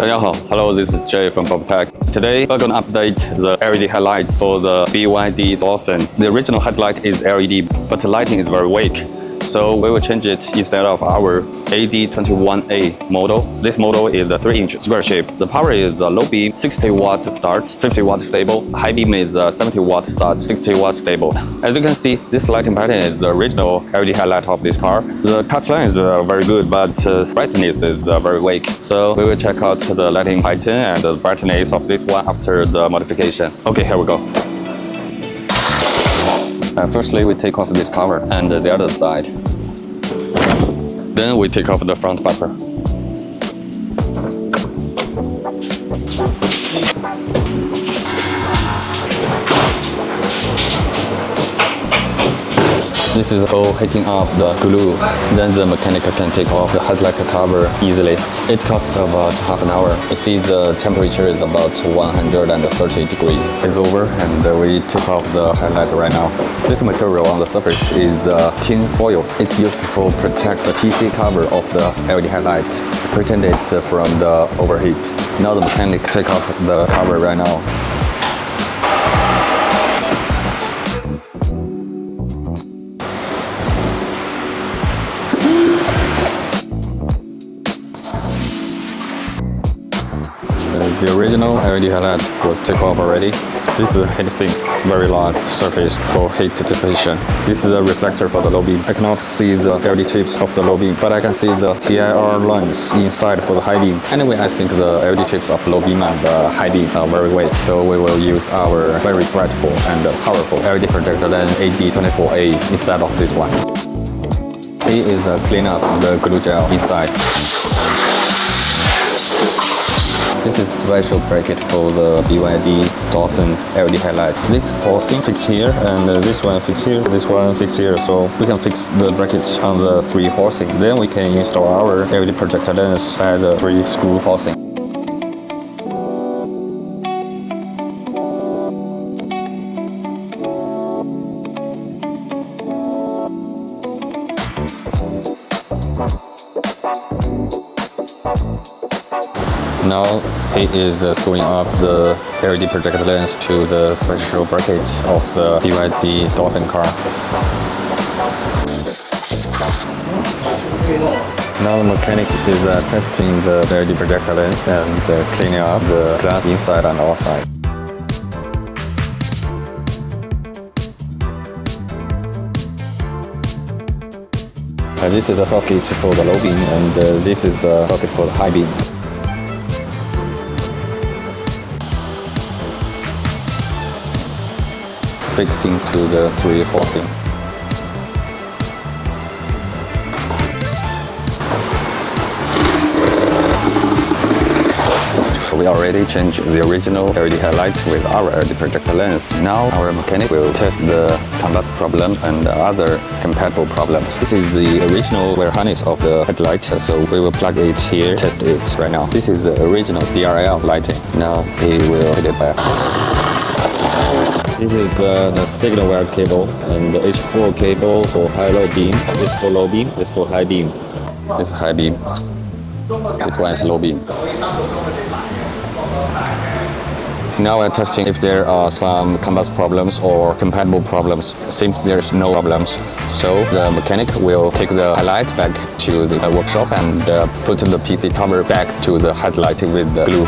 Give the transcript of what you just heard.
Hello, this is Jay from BULBTEK. Today, we're going to update the LED headlights for the BYD Dolphin. The original headlight is LED, but the lighting is very weak. So we will change it instead of our AD21A model. This model is a 3-inch square shape. The power is a low beam, 60 watt start, 50 watt stable. High beam is 70 watt start, 60 watt stable. As you can see, this lighting pattern is the original LED headlight of this car. The touch line is very good, but brightness is very weak. So we will check out the lighting pattern and the brightness of this one after the modification. Okay, here we go. Firstly, we take off this cover and the other side. Then we take off the front bumper. This is all heating up the glue. Then the mechanic can take off the headlight cover easily. It costs about half an hour. You see the temperature is about 130 degrees. It's over and we take off the headlight right now. This material on the surface is tin foil. It's used to protect the PC cover of the LED headlights, protect it from the overheat. Now the mechanic take off the cover right now. The original LED headlight was taken off already. This is a heat sink, very large surface for heat dissipation. This is a reflector for the low beam. I cannot see the LED chips of the low beam, but I can see the TIR lines inside for the high beam. Anyway, I think the LED chips of low beam and the high beam are very weak, so we will use our very brightful and powerful LED projector lens AD24A instead of this one. A is clean up the glue gel inside. This is special bracket for the BYD Dolphin LED headlight. This housing fixed here, and this one fixed here, this one fixed here, so we can fix the brackets on the 3 housing. Then we can install our LED projector lens by the 3 screw housing. Now he is screwing up the LED projector lens to the special brackets of the BYD Dolphin car. Now the mechanic is testing the LED projector lens and cleaning up the glass inside and outside. This is the socket for the low beam, and this is the socket for the high beam. Fixing to the 3 housing. We already changed the original LED headlight with our LED projector lens. Now our mechanic will test the combust problem and other compatible problems. This is the original wire harness of the headlight, so we will plug it here, test it right now. This is the original DRL lighting. Now we will put it back. This is the signal wire cable and the H4 cable for high-low beam. This for low beam, this for high beam. This is high beam. This one is low beam. Now we're testing if there are some combust problems or compatible problems. Seems there's no problems. So the mechanic will take the headlight back to the workshop and put the PC cover back to the headlight with the glue.